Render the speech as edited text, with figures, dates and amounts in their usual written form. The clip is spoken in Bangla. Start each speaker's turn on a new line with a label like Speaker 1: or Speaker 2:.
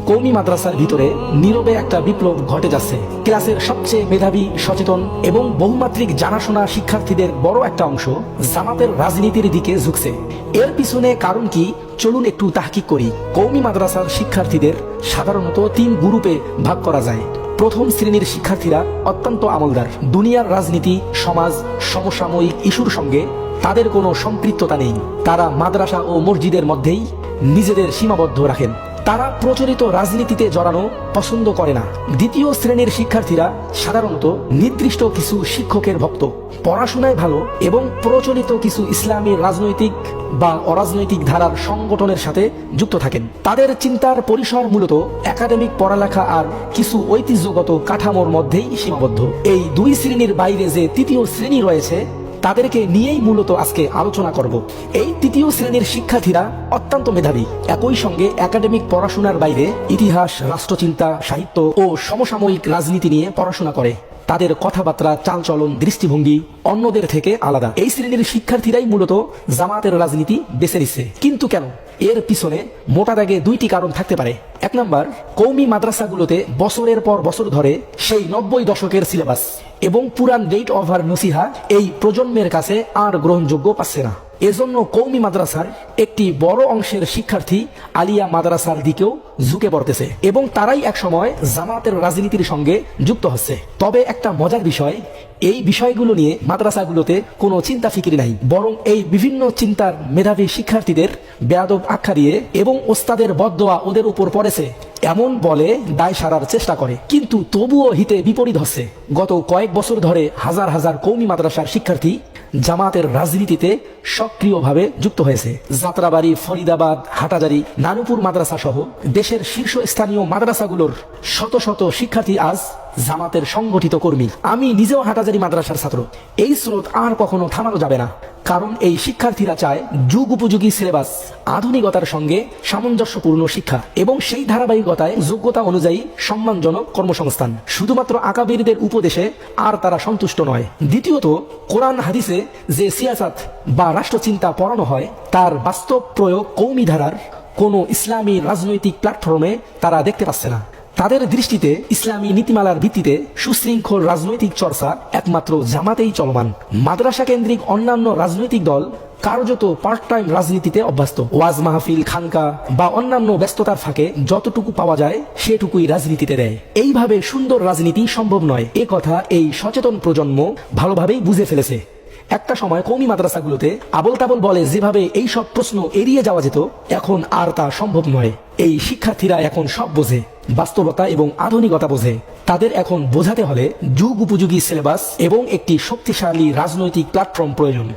Speaker 1: কওমি মাদ্রাসার ভিতরে নীরবে একটা বিপ্লব ঘটে যাচ্ছে। ক্লাসের সবচেয়ে মেধাবী, সচেতন এবং বহুমাত্রিক জানাশোনা শিক্ষার্থীদের বড় একটা অংশ জামাতের রাজনীতির দিকে ঝুঁকছে। এর পিছনে কারণ কি, চলুন একটু তাহকিক করি। কওমি মাদ্রাসার শিক্ষার্থীদের সাধারণত 3 গ্রুপে ভাগ করা যায়। প্রথম শ্রেণীর শিক্ষার্থীরা অত্যন্ত আমলদার, দুনিয়ার রাজনীতি, সমাজ, সমসাময়িক ইস্যুর সঙ্গে তাদের কোনো সম্পৃক্ততা নেই। তারা মাদ্রাসা ও মসজিদের মধ্যেই নিজেদের সীমাবদ্ধ রাখেন। তারা প্রচলিত রাজনীতিতে জড়ানো পছন্দ করে না। দ্বিতীয় শ্রেণীর শিক্ষার্থীরা সাধারণত নির্দিষ্ট কিছু শিক্ষকের ভক্ত, পড়াশোনায় ভালো এবং প্রচলিত কিছু ইসলামী রাজনৈতিক বা অরাজনৈতিক ধারার সংগঠনের সাথে যুক্ত থাকেন। তাদের চিন্তার পরিসর মূলত একাডেমিক পড়ালেখা আর কিছু ঐতিহ্যগত কাঠামোর মধ্যেই সীমাবদ্ধ। এই 2 শ্রেণীর বাইরে যে তৃতীয় শ্রেণী রয়েছে, তাদেরকে নিয়েই মূলত আজকে আলোচনা করব। এই তৃতীয় শ্রেণীর শিক্ষার্থীরা অত্যন্ত মেধাবী, একই সঙ্গে একাডেমিক পড়াশোনার বাইরে ইতিহাস, রাষ্ট্রচিন্তা, সাহিত্য ও সমসাময়িক রাজনীতি নিয়ে পড়াশোনা করে। তাদের কথাবার্তা, চালচলন, দৃষ্টিভঙ্গি অন্যদের থেকে আলাদা। এই শ্রেণীর শিক্ষার্থীরাই মূলত জামাতের রাজনীতি বেছে নিচ্ছে। কিন্তু কেন? এর পিছনে মোটা দাগে 2টি কারণ থাকতে পারে। 1 নম্বর, কওমি মাদ্রাসাগুলোতে বছরের পর বছর ধরে সেই 90 দশকের সিলেবাস এবং পুরান রেট ওভার নসিহা এই প্রজন্মের কাছে আর গ্রহণযোগ্য পাচ্ছে না। এজন্য কওমি মাদ্রাসার একটি বড় অংশের শিক্ষার্থী আলিয়া মাদ্রাসার দিকেও ঝুঁকে পড়তেছে এবং তারাই একসময় জামাতের রাজনীতির সঙ্গে যুক্ত হচ্ছে। তবে একটা মজার বিষয়, এই বিষয়গুলো নিয়ে মাদ্রাসাগুলোতে কোনো চিন্তা ফিকির নাই, বরং এই বিভিন্ন চিন্তার মেধাবী শিক্ষার্থীদের বেয়াদব আখ্যা দিয়ে এবং ওস্তাদের বদদোয়া ওদের উপর পড়েছে এমন বলে দায় সারার চেষ্টা করে। কিন্তু তবুও হিতে বিপরীত হচ্ছে। গত কয়েক বছর ধরে হাজার হাজার কওমি মাদ্রাসার শিক্ষার্থী জামাতের রাজনীতিতে সক্রিয়ভাবে যুক্ত হয়েছে। যাত্রাবাড়ি, ফরিদাবাদ, হাটাজারি, নানুপুর মাদ্রাসা সহ দেশের শীর্ষস্থানীয় মাদ্রাসাগুলোর শত শত শিক্ষার্থী আজ জামাতের সংগঠিত কর্মী। আমি নিজেও হাটাজারি মাদ্রাসার ছাত্র। এই স্রোত আর কখনো থামানো যাবে না, কারণ এই শিক্ষার্থীরা চায় যুগ উপযোগী সিলেবাস, আধুনিকতার সঙ্গে সামঞ্জস্যপূর্ণ শিক্ষা এবং সেই ধারাবাহিকতায় যোগ্যতা অনুযায়ী সম্মানজনক কর্মসংস্থান। শুধুমাত্র আকাবিরদের উপদেশে আর তারা সন্তুষ্ট নয়। দ্বিতীয়ত, কোরআন হাদিসে যে সিয়াসাত বা রাষ্ট্রচিন্তা পড়ানো হয়, তার বাস্তব প্রয়োগ কওমি ধারার কোনো ইসলামী রাজনৈতিক প্ল্যাটফর্মে তারা দেখতে পাচ্ছে না। তাদের দৃষ্টিতে ইসলামী নীতিমালার ভিত্তিতে সুশৃঙ্খল রাজনৈতিক চর্চা একমাত্র জামাতেই চলমান। মাদ্রাসা কেন্দ্রিক অন্যান্য রাজনৈতিক দল কার্যত পার্ট টাইম রাজনীতিতে অভ্যস্ত। ওয়াজ মাহফিল, খানকা বা অন্যান্য ব্যস্ততার ফাঁকে যতটুকু পাওয়া যায় সেটুকুই রাজনীতিতে দেয়। এইভাবে সুন্দর রাজনীতি সম্ভব নয়, এ কথা এই সচেতন প্রজন্ম ভালোভাবেই বুঝে ফেলেছে। একটা সময় কওমি মাদ্রাসাগুলোতে আবল তাবল বলে যেভাবে এই সব প্রশ্ন এড়িয়ে যাওয়া যেত, এখন আর তা সম্ভব নয়। এই শিক্ষার্থীরা এখন সব বোঝে, বাস্তবতা এবং আধুনিকতা বোঝে। তাদের এখন বোঝাতে হলে যুগ উপযোগী সিলেবাস এবং একটি শক্তিশালী রাজনৈতিক প্ল্যাটফর্ম প্রয়োজন।